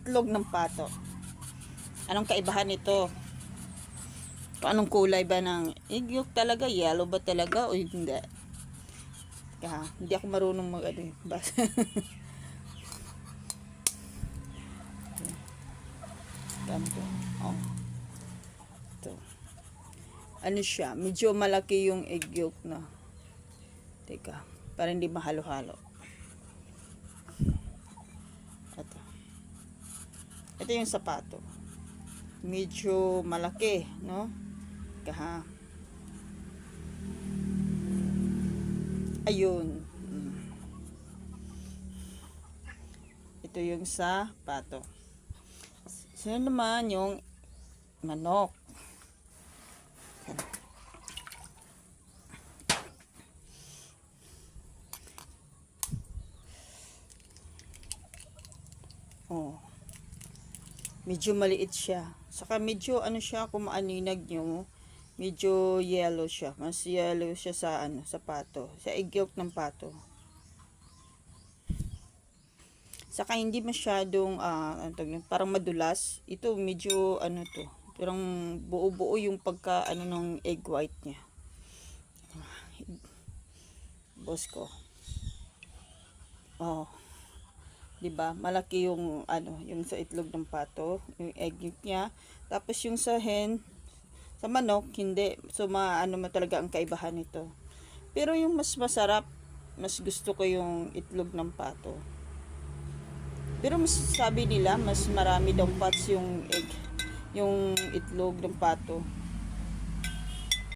itlog ng pato. Anong kaibahan nito? Anong kulay ba ng egg yolk talaga? Yellow ba talaga o hindi? Hindi ako marunong mag-ano. Ganito. Oh. Ito. Ano siya? Medyo malaki yung egg yolk na. Teka. Para hindi mahalo-halo. Ito. Ito yung sapato. Medyo malaki, no? Teka. Ayun. Ito yung sapato. So naman yung manok. Oh. Medyo maliit siya. Saka medyo ano siya, kung maaninag nyo, medyo yellow siya. Mas yellow siya sa ano, sa pato. Sa egg yolk ng pato. Saka hindi masyadong parang madulas. Ito medyo ano to, parang buo-buo yung pagka ano ng egg white niya. Boss ko. Oh. 'Di ba? Malaki yung ano, yung sa itlog ng pato, yung egg niya. Tapos yung sa hen, sa manok hindi. So maano mo talaga ang kaibahan nito. Pero yung mas masarap, mas gusto ko yung itlog ng pato. Pero mas sabi nila, mas marami daw fats yung egg, yung itlog ng pato.